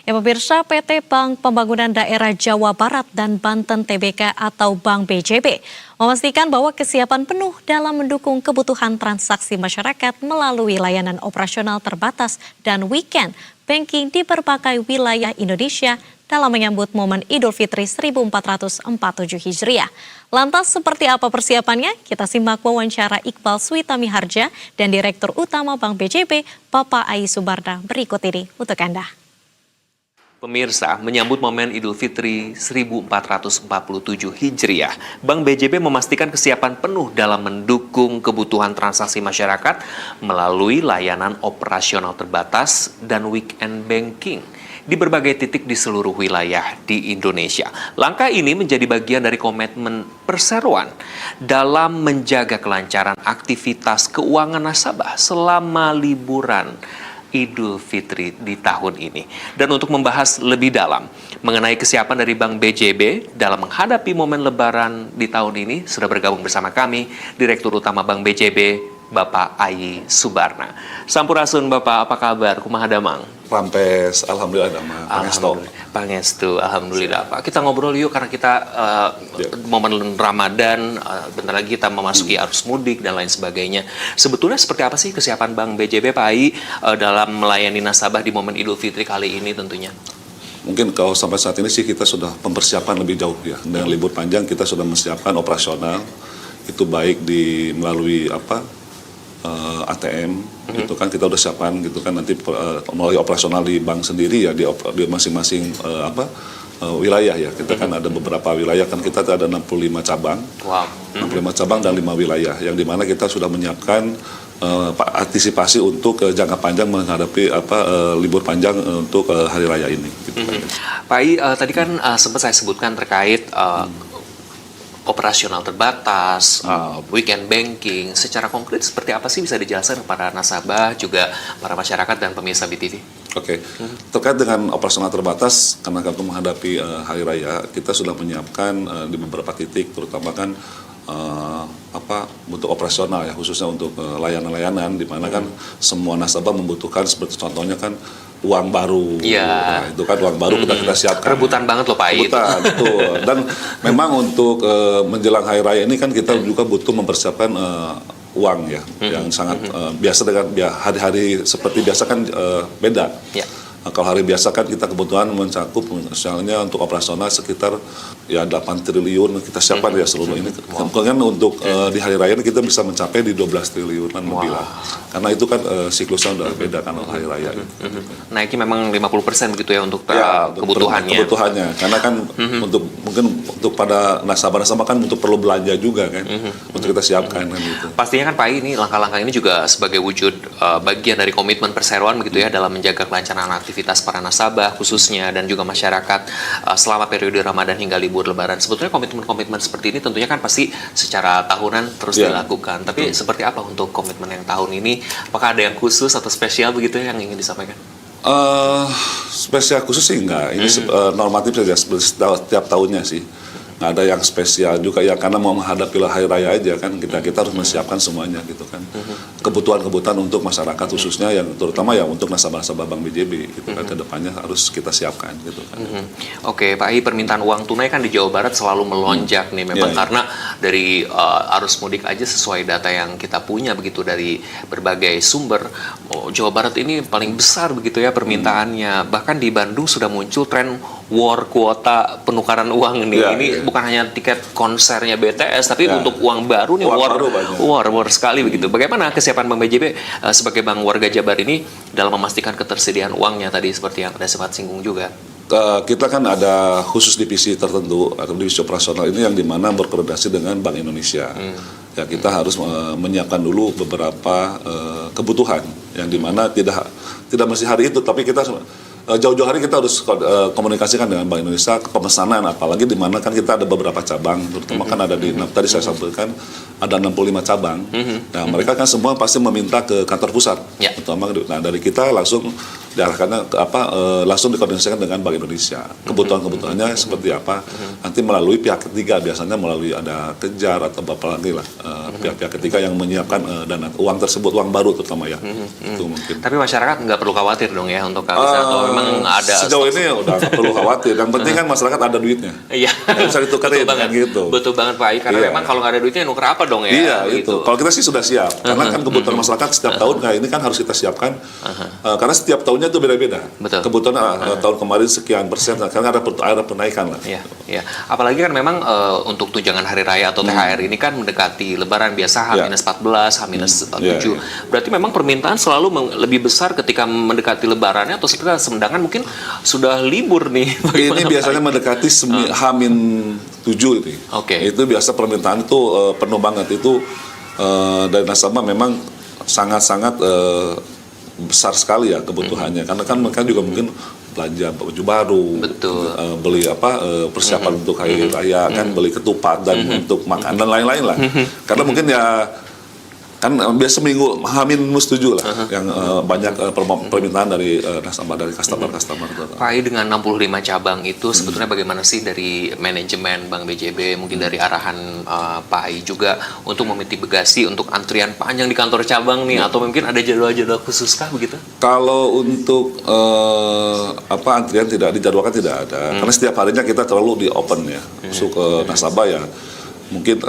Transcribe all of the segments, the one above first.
Ya pemirsa, PT Bank Pembangunan Daerah Jawa Barat dan Banten Tbk atau Bank BJB memastikan bahwa kesiapan penuh dalam mendukung kebutuhan transaksi masyarakat melalui layanan operasional terbatas dan weekend banking di berbagai wilayah Indonesia dalam menyambut momen Idul Fitri 1447 Hijriah. Lantas seperti apa persiapannya? Kita simak wawancara Iqbal Switami Harja dan Direktur Utama Bank BJB, Bapak Ai Subarna berikut ini untuk Anda. Pemirsa, menyambut momen Idul Fitri 1447 Hijriah, Bank BJB memastikan kesiapan penuh dalam mendukung kebutuhan transaksi masyarakat melalui layanan operasional terbatas dan weekend banking di berbagai titik di seluruh wilayah di Indonesia. Langkah ini menjadi bagian dari komitmen perseroan dalam menjaga kelancaran aktivitas keuangan nasabah selama liburan Idul Fitri di tahun ini. Dan untuk membahas lebih dalam mengenai kesiapan dari Bank BJB dalam menghadapi momen Lebaran di tahun ini, sudah bergabung bersama kami Direktur Utama Bank BJB, Bapak Ai Subarna. Sampurasun Bapak, apa kabar? Kumaha damang? Rampes, alhamdulillah damang. Pangestu, alhamdulillah Pak. Kita ngobrol yuk karena kita momen Ramadan, bentar lagi kita memasuki arus mudik dan lain sebagainya. Sebetulnya seperti apa sih kesiapan Bank BJB Pak Ai dalam melayani nasabah di momen Idul Fitri kali ini tentunya? Mungkin kalau sampai saat ini sih kita sudah mempersiapkan lebih jauh ya. Dengan libur panjang kita sudah mempersiapkan operasional, itu baik melalui ATM, gitu kan kita udah siapkan gitu kan nanti melalui operasional di bank sendiri ya di masing-masing wilayah ya. Kita kan ada beberapa wilayah, kan kita ada 65 cabang. Wow. 65 cabang dan 5 wilayah yang dimana kita sudah menyiapkan antisipasi untuk jangka panjang menghadapi libur panjang untuk hari raya ini gitu. Pak Ai, tadi kan sempat saya sebutkan terkait operasional terbatas, weekend banking, secara konkret seperti apa sih bisa dijelaskan kepada nasabah, juga para masyarakat dan pemirsa BTV? Oke. Terkait dengan operasional terbatas, karena kami menghadapi hari raya, kita sudah menyiapkan di beberapa titik, terutama kan untuk operasional ya, khususnya untuk layanan-layanan, di mana kan semua nasabah membutuhkan, seperti contohnya kan uang baru. Nah, itu kan uang baru kita siapkan. Rebutan banget loh Pak Ai. Rebutan, betul. Dan memang untuk menjelang hari raya ini kan kita juga butuh mempersiapkan uang ya, yang sangat biasa dengan hari-hari seperti biasa kan beda. Kalau hari biasa kan kita kebutuhan mencakup misalnya untuk operasional sekitar ya 8 triliun kita siapkan ya seluruh ini. Kemudian untuk di hari raya ini kita bisa mencapai di 12 triliunan lebih lah. Karena itu kan siklusnya udah beda kan hari raya. Naiknya memang 50% begitu ya untuk kebutuhannya. Kebutuhannya. Karena kan mungkin untuk pada nasabah-nasabah kan untuk perlu belanja juga kan. Untuk kita siapkan kan gitu. Pastinya kan Pak Ai, ini langkah-langkah ini juga sebagai wujud bagian dari komitmen perseroan begitu ya dalam menjaga kelancaran aktivitas para nasabah khususnya dan juga masyarakat selama periode Ramadan hingga libur Lebaran. Sebetulnya komitmen-komitmen seperti ini tentunya kan pasti secara tahunan terus dilakukan. Tapi seperti apa untuk komitmen yang tahun ini? Apakah ada yang khusus atau spesial begitu yang ingin disampaikan? Spesial khusus sih enggak. Ini normatif saja setiap tahunnya sih. Nggak ada yang spesial juga ya, karena mau menghadapi hari raya aja kan kita harus menyiapkan semuanya gitu kan. Kebutuhan-kebutuhan untuk masyarakat khususnya yang terutama ya untuk nasabah-nasabah Bank BJB gitu kan, kedepannya harus kita siapkan gitu kan. Oke, Pak Ai, permintaan uang tunai kan di Jawa Barat selalu melonjak nih memang karena dari arus mudik aja sesuai data yang kita punya begitu dari berbagai sumber, Jawa Barat ini paling besar begitu ya permintaannya. Bahkan di Bandung sudah muncul tren war kuota penukaran uang nih. Ini bukan hanya tiket konsernya BTS, tapi untuk uang baru nih, war sekali begitu. Bagaimana kesiapan Bank BJB sebagai bank warga Jabar ini dalam memastikan ketersediaan uangnya tadi seperti yang Anda sempat singgung juga? Kita kan ada khusus divisi tertentu atau divisi operasional ini yang dimana berkoordinasi dengan Bank Indonesia. Ya kita harus menyiapkan dulu beberapa kebutuhan yang dimana tidak mesti hari itu, tapi kita jauh-jauh hari kita harus komunikasikan dengan Bank Indonesia pemesanan, apalagi di mana kan kita ada beberapa cabang, terutama kan ada tadi saya sampaikan ada 65 cabang. Nah mereka kan semua pasti meminta ke kantor pusat, terutama. Nah dari kita langsung diarahkannya ke langsung dikoordinasikan dengan Bank Indonesia. Kebutuhannya seperti apa nanti melalui pihak ketiga, biasanya melalui ada Kejar atau apa lagi lah pihak-pihak ketiga yang menyiapkan dana uang tersebut, uang baru terutama ya. Itu mungkin. Tapi masyarakat nggak perlu khawatir dong ya untuk atau memang ada sejauh ini udah nggak perlu khawatir. Yang penting kan masyarakat ada duitnya. Iya. Bisa ditukerin kan gitu. Betul banget Pak Ai, karena memang kalau nggak ada duitnya nuker apa dong ya? Iya gitu. itu. Kalau kita sih sudah siap, karena kan kebutuhan masyarakat setiap tahun kayak ini kan harus kita siapkan, karena setiap tahunnya itu beda-beda. Betul. Kebutuhan tahun kemarin sekian persen, karena ada penaikan lah. Iya, iya. Apalagi kan memang untuk tunjangan hari raya atau THR ini kan mendekati Lebaran biasa H-14, H-7. Berarti memang permintaan selalu lebih besar ketika mendekati Lebarannya atau seperti sedangkan mungkin sudah libur nih. Ini biasanya mendekati H-7 itu. Itu biasa permintaan itu penuh banget. Itu dari nasabah memang sangat-sangat besar sekali ya kebutuhannya, karena kan mereka juga mungkin belanja baju baru, beli persiapan untuk hari raya, kan beli ketupat dan untuk makan dan lain-lain lah. Karena mungkin ya kan biasa minggu H-7 lah yang banyak permintaan dari nasabah, dari customer. Pak Ai, dengan 65 cabang itu sebetulnya bagaimana sih dari manajemen Bank BJB, mungkin dari arahan Pak Ai juga untuk memitigasi untuk antrian panjang di kantor cabang nih, atau mungkin ada jadwal-jadwal khusus kah begitu? Kalau untuk antrian tidak dijadwalkan, tidak ada, karena setiap harinya kita terlalu di open ya, masuk ke nasabah ya. Mungkin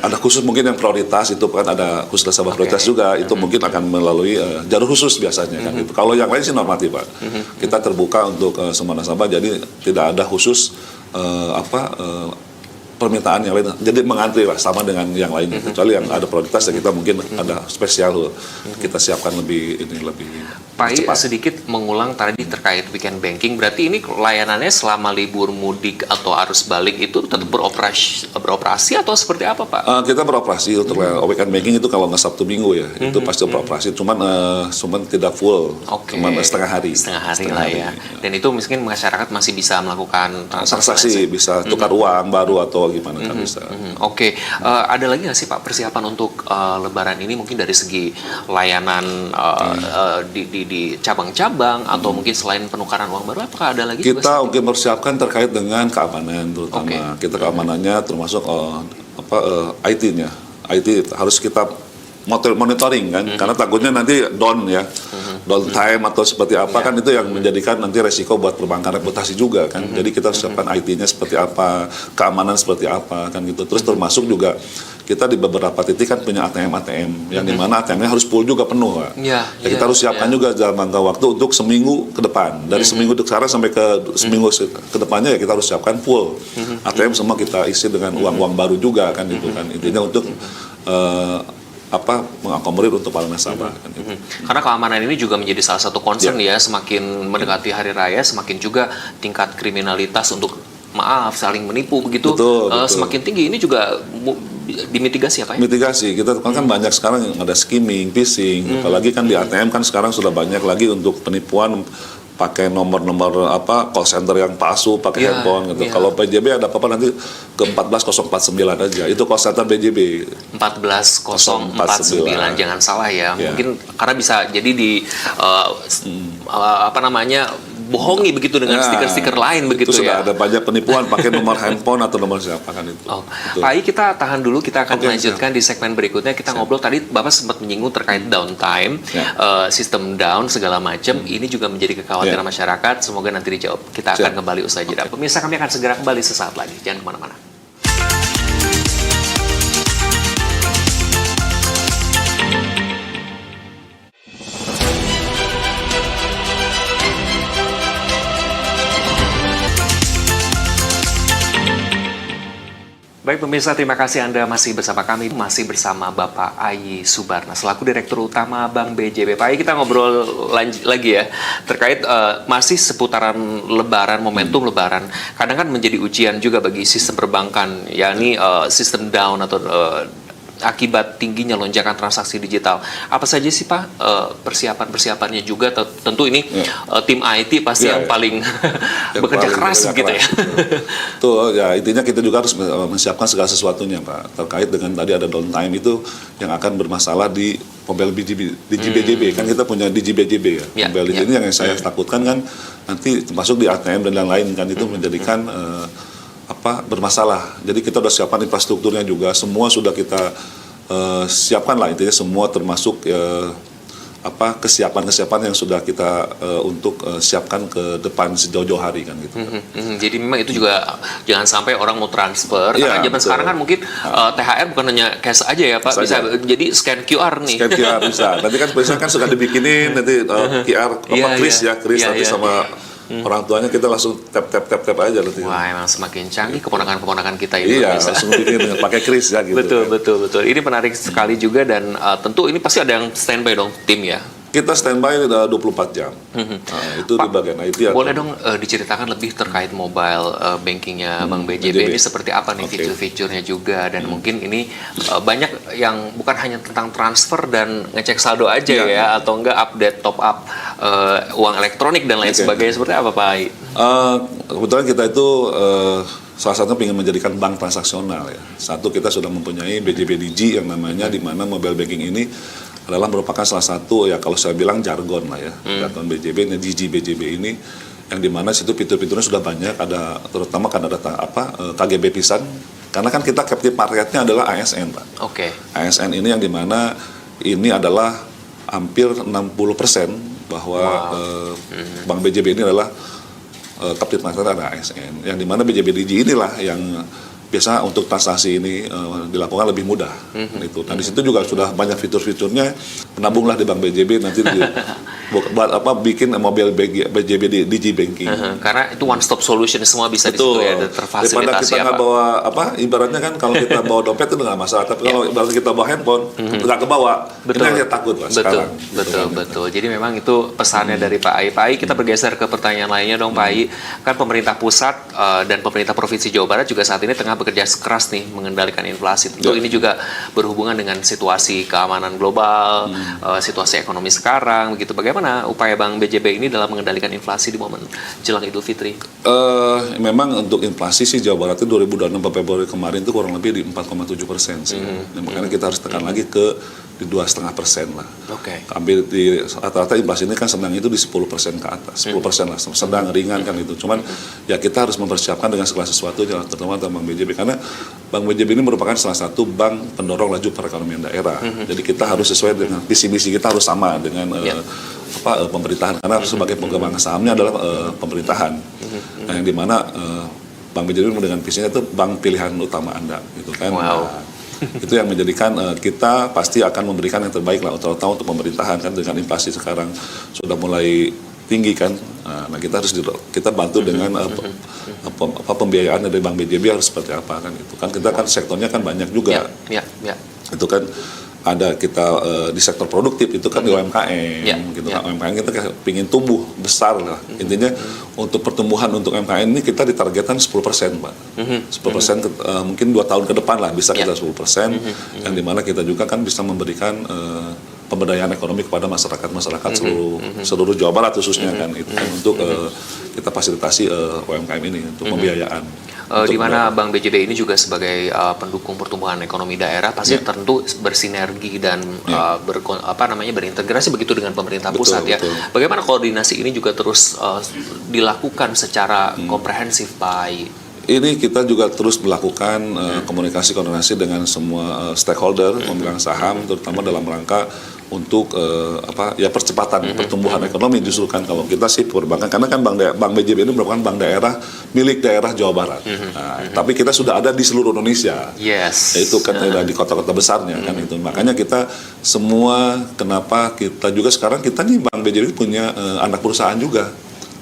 ada khusus, mungkin yang prioritas itu kan ada khusus nasabah prioritas juga, itu mungkin akan melalui jalur khusus biasanya kan gitu. Kalau yang lain sih normatif Pak, kita terbuka untuk semua nasabah, jadi tidak ada khusus permintaan yang lain, jadi mengantri lah sama dengan yang lainnya, kecuali yang ada prioritas ya kita mungkin ada spesial kita siapkan lebih Pak Ai, cepat. sedikit mengulang tadi terkait weekend banking, berarti ini layanannya selama libur mudik atau arus balik itu tetap beroperasi atau seperti apa Pak? Kita beroperasi untuk weekend banking itu kalau nggak Sabtu Minggu ya, itu pasti beroperasi, cuman tidak full, cuman setengah hari lah ya. Dan itu mungkin masyarakat masih bisa melakukan transaksi, bisa tukar uang baru atau gimana kan bisa. Ada lagi nggak sih Pak persiapan untuk Lebaran ini, mungkin dari segi layanan di cabang-cabang atau mungkin selain penukaran uang baru, apakah ada lagi? Kita mungkin persiapkan terkait dengan keamanan terutama. Kita keamanannya termasuk IT-nya. IT harus kita monitoring kan, karena takutnya nanti down time atau seperti apa kan, itu yang menjadikan nanti resiko buat perbankan reputasi juga kan. Jadi kita siapkan IT-nya seperti apa, keamanan seperti apa kan gitu. Terus termasuk juga kita di beberapa titik kan punya ATM yang dimana ATM-nya harus full juga penuh Pak. Kita harus siapkan juga dalam jangka waktu untuk seminggu ke depan. Dari seminggu ke sekarang sampai ke seminggu ke depannya ya kita harus siapkan full. ATM semua kita isi dengan uang-uang baru juga kan itu kan. Intinya untuk mengakomodir untuk para nasabah. Karena keamanan ini juga menjadi salah satu concern ya, semakin mendekati hari raya semakin juga tingkat kriminalitas untuk saling menipu begitu semakin tinggi. Ini juga dimitigasi apa ya? Mitigasi, kita kan banyak sekarang yang ada skimming, phishing, apalagi kan di ATM kan sekarang sudah banyak lagi untuk penipuan pakai nomor-nomor call center yang palsu, pakai handphone gitu. Kalau BJB ada apa-apa nanti ke 14049 aja. Itu call center BJB. 14049, jangan salah ya. Mungkin karena bisa jadi di bohongi begitu dengan stiker-stiker lain begitu itu ya. Sudah ada banyak penipuan pakai nomor handphone atau nomor siapa kan itu. Pak Ai, kita tahan dulu, kita akan melanjutkan di segmen berikutnya. Kita ngobrol tadi Bapak sempat menyinggung terkait downtime, sistem down segala macam. Ini juga menjadi kekhawatiran masyarakat. Semoga nanti dijawab. Kita akan kembali usai jeda. Pemirsa, kami akan segera kembali sesaat lagi. Jangan kemana-mana. Baik pemirsa, terima kasih Anda masih bersama kami, masih bersama Bapak Ai Subarna selaku Direktur Utama Bank BJB. Pak Ai, kita ngobrol lagi ya terkait masih seputaran Lebaran, momentum Lebaran. Kadang kan menjadi ujian juga bagi sistem perbankan, yakni sistem down atau akibat tingginya lonjakan transaksi digital. Apa saja sih Pak persiapan-persiapannya juga? Tentu ini tim IT pasti yang paling bekerja keras begitu ya. Tuh ya, intinya kita juga harus menyiapkan segala sesuatunya Pak, terkait dengan tadi ada downtime itu yang akan bermasalah di mobile DigiBJB kan kita punya DigiBJB ya. Mobile DigiBJB ini yang saya takutkan kan nanti masuk di ATM dan lain-lain kan itu menjadikan bermasalah. Jadi kita sudah siapkan infrastrukturnya juga, semua sudah kita siapkan lah intinya semua termasuk kesiapan yang sudah kita untuk siapkan ke depan sejauh-jauh hari kan gitu. Jadi memang itu juga jangan sampai orang mau transfer karena zaman sekarang kan mungkin THR bukan hanya cash aja ya Pak, bisa jadi scan QR nih. Scan QR bisa. Nanti kan biasanya kan suka dibikinin nanti QR kris nanti sama orang tuanya kita langsung tap aja nanti. Wah, emang semakin canggih keponakan-keponakan kita ini. Iya, langsung bikin dengan pakai kris ya gitu. Betul. Ini menarik sekali juga dan tentu ini pasti ada yang standby dong tim ya. Kita standby 24 jam. Itu Pak, di bagian IT. Boleh dong diceritakan lebih terkait mobile bankingnya Bank BJB ini seperti apa nih fitur-fiturnya juga dan mungkin ini banyak yang bukan hanya tentang transfer dan ngecek saldo aja ya atau enggak update top up uang elektronik dan lain sebagainya seperti apa Pak Ai? Kebetulan kita itu salah satunya ingin menjadikan bank transaksional ya. Satu kita sudah mempunyai BJB Digi yang namanya di mana mobile banking ini adalah merupakan salah satu ya kalau saya bilang jargon lah ya, jargon BJB ini Digi BJB ini yang dimana situ fitur-fiturnya sudah banyak, ada terutama kan ada KGB pisan karena kan kita captive marketnya adalah ASN Pak. ASN ini yang dimana ini adalah hampir 60% bahwa Bank BJB ini adalah captive market ada ASN yang dimana BJB Digi inilah yang biasa untuk transaksi ini dilakukan lebih mudah. Itu. Nah di situ juga sudah banyak fitur-fiturnya. Menabunglah di Bank BJB nanti bikin mobile BJB Digi Banking. Karena itu one stop solution semua bisa di situ ya terfasilitasi. Daripada kita nggak bawa ibaratnya kan kalau kita bawa dompet itu nggak masalah. Tapi kalau ibaratnya kita bawa handphone nggak kebawa. Ini yang takut lah sekarang. Betul. Jadi memang itu pesannya dari Pak Ai. Pak Ai, kita bergeser ke pertanyaan lainnya dong Pak Ai. Kan pemerintah pusat dan pemerintah Provinsi Jawa Barat juga saat ini tengah bekerja keras nih mengendalikan inflasi. Tentu ini juga berhubungan dengan situasi keamanan global, situasi ekonomi sekarang, begitu. Bagaimana upaya Bank BJB ini dalam mengendalikan inflasi di momen jelang Idul Fitri? Memang untuk inflasi sih Jawa Barat itu 2026 Februari kemarin itu kurang lebih di 4,7% sih. Makanya kita harus tekan lagi ke di 2,5% lah. Ambil di rata-rata inflasi ini kan sedang itu di 10% ke atas, 10% lah, sedang ringan kan itu. Cuman ya kita harus mempersiapkan dengan segala sesuatu, terutama Bank BJB karena Bank BJB ini merupakan salah satu bank pendorong laju perekonomian daerah. Jadi kita harus sesuai dengan visi misi kita harus sama dengan pemerintahan karena sebagai pemegang sahamnya adalah pemerintahan. Nah, yang dimana Bank BJB dengan visinya itu bank pilihan utama Anda gitu kan. Itu yang menjadikan kita pasti akan memberikan yang terbaik lah terutama untuk pemerintahan kan dengan inflasi sekarang sudah mulai tinggi kan. Nah kita harus kita bantu dengan pembiayaan dari Bank BJB harus seperti apa kan itu kan kita kan sektornya kan banyak juga. Itu kan ada kita di sektor produktif itu kan di UMKM gitu kan. UMKM kita ingin tumbuh besar lah. Intinya untuk pertumbuhan untuk UMKM ini kita ditargetkan 10% Pak. 10% mungkin 2 tahun ke depan lah bisa kita 10% yang dimana kita juga kan bisa memberikan pemberdayaan ekonomi kepada masyarakat seluruh Jawa Barat khususnya kan itu kan untuk kita fasilitasi UMKM ini untuk pembiayaan. Di mana Bank BJB ini juga sebagai pendukung pertumbuhan ekonomi daerah pasti tentu bersinergi dan berintegrasi begitu dengan pemerintah pusat ya. Bagaimana koordinasi ini juga terus dilakukan secara komprehensif Pak Ai? Ini kita juga terus melakukan komunikasi dengan semua stakeholder pemegang saham terutama dalam rangka untuk percepatan pertumbuhan ekonomi justru kan kalau kita sih perbankan karena kan Bank BJB ini merupakan bank daerah milik daerah Jawa Barat. Tapi kita sudah ada di seluruh Indonesia. Itu kan ada di kota-kota besarnya kan itu. Makanya kita semua kenapa kita juga sekarang kita nih Bank BJB punya anak perusahaan juga.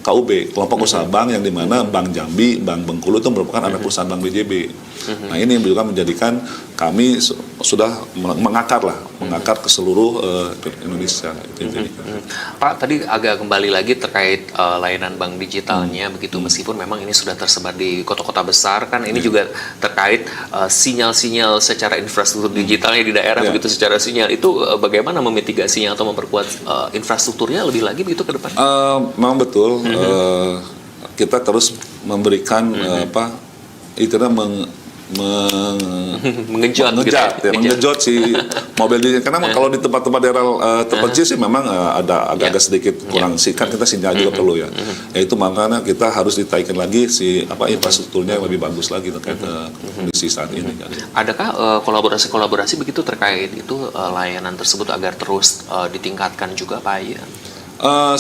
KUB, kelompok usaha bank yang dimana Bank Jambi, Bank Bengkulu itu merupakan anak perusahaan Bank BJB. Nah ini yang juga menjadikan kami sudah mengakar ke seluruh Indonesia. Pak, tadi agak kembali lagi terkait layanan bank digitalnya begitu meskipun memang ini sudah tersebar di kota-kota besar kan ini juga terkait sinyal-sinyal secara infrastruktur digitalnya di daerah begitu secara sinyal itu bagaimana memitigasinya atau memperkuat infrastrukturnya lebih lagi begitu ke depan? Memang betul kita terus memberikan Mengejut gitu mengejut si mobil ini. Karena kalau di tempat-tempat daerah terpencil sih memang ada agak-agak sedikit kurang sih, kan kita sinyal juga perlu ya. Yaitu makanya kita harus ditaikan lagi si infrastrukturnya yang lebih bagus lagi terkait kondisi saat ini. Kan. Adakah kolaborasi begitu terkait itu layanan tersebut agar terus ditingkatkan juga Pak Ian?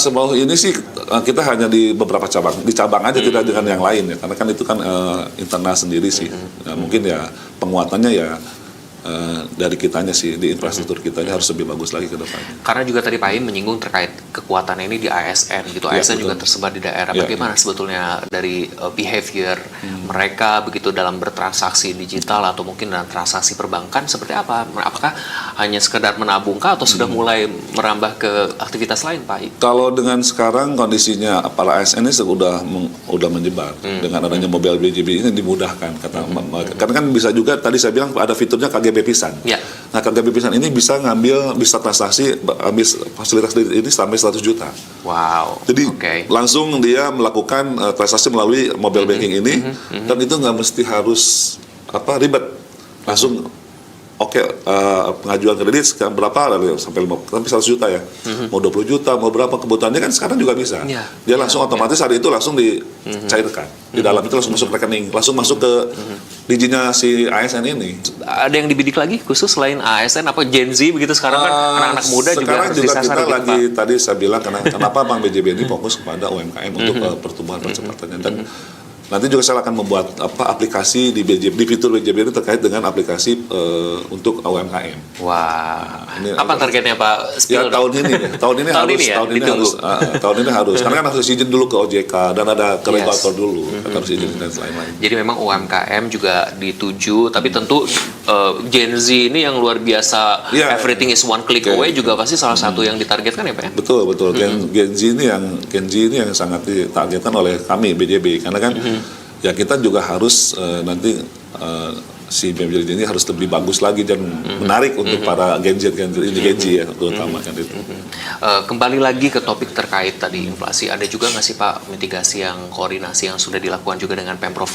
Sejauh ini sih kita hanya di beberapa cabang, di cabang aja tidak dengan yang lain ya, karena kan itu kan internal sendiri sih. Mungkin ya penguatannya ya dari kitanya sih, di infrastruktur kitanya harus lebih bagus lagi ke depannya. Karena juga tadi Pak Im menyinggung terkait kekuatan ini di ASN gitu. Ya, ASN betul. juga tersebar di daerah. Ya, Bagaimana sebetulnya dari behavior mereka begitu dalam bertransaksi digital atau mungkin dalam transaksi perbankan seperti apa? Apakah hanya sekedar menabungkah atau sudah mulai merambah ke aktivitas lain Pak Im? Kalau dengan sekarang kondisinya para ASN ini sudah menyebar dengan adanya mobile BJB ini dimudahkan karena kan bisa juga tadi saya bilang ada fiturnya KGB Pisan. Ya. Nah KGB Pisan ini bisa bisa transaksi ambil fasilitas ini sampai 100 juta. Wow. Jadi Oke. langsung dia melakukan transaksi melalui mobile banking ini dan itu nggak mesti harus ribet, langsung pengajuan kredit sekarang berapa sampai 100 juta ya, mau 20 juta mau berapa kebutuhannya kan sekarang juga bisa. Ya. Dia langsung otomatis hari itu langsung dicairkan di dalam itu langsung masuk rekening, langsung masuk ke diginya si ASN ini. Ada yang dibidik lagi khusus selain ASN apa Gen Z begitu sekarang kan anak-anak muda juga sekarang harus juga disasar kita gitu, lagi Pak. tadi saya bilang kenapa Bank BJB ini fokus kepada UMKM untuk pertumbuhan percepatannya dan nanti juga saya akan membuat aplikasi di BJB, di fitur BJB ini terkait dengan aplikasi untuk UMKM. Wah, Ini apa targetnya Pak? Ya tahun ini ya. Tahun ini Tahun harus ini ya? tahun ini Ditunggu. harus tahun ini harus karena kan harus izin dulu ke OJK dan ada ke regulator dulu harus izin dan lain-lain. Jadi memang UMKM juga dituju, tapi tentu Gen Z ini yang luar biasa, Ya. everything is one click away juga pasti salah satu yang ditargetkan ya Pak ya? Betul. Gen Z ini yang sangat ditargetkan oleh kami BJB karena kan ya kita juga harus nanti si BJB ini harus lebih bagus lagi dan menarik untuk para Gen Z ya terutama kan itu. Kembali lagi ke topik terkait tadi inflasi, ada juga nggak sih Pak mitigasi yang koordinasi yang sudah dilakukan juga dengan Pemprov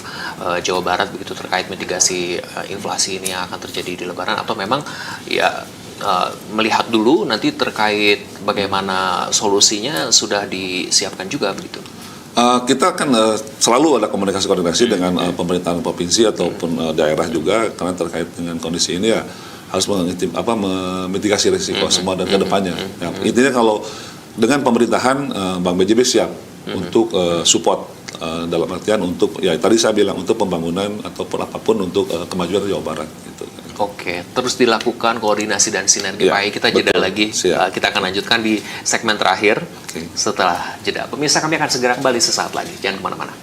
Jawa Barat begitu terkait mitigasi inflasi ini yang akan terjadi di Lebaran atau memang ya melihat dulu nanti terkait bagaimana solusinya sudah disiapkan juga begitu? Kita kan selalu ada komunikasi dengan pemerintahan provinsi ataupun daerah juga karena terkait dengan kondisi ini ya harus memitigasi risiko semua dan kedepannya. Ya, intinya kalau dengan pemerintahan Bank BJB siap untuk support dalam artian untuk ya tadi saya bilang untuk pembangunan ataupun apapun untuk kemajuan Jawa Barat gitu. Oke, terus dilakukan koordinasi dan sinergi Ya, Pak. Kita jeda betul. lagi. Siap. Kita akan lanjutkan di segmen terakhir Oke. setelah jeda. Pemirsa kami akan segera kembali sesaat lagi. Jangan kemana-mana.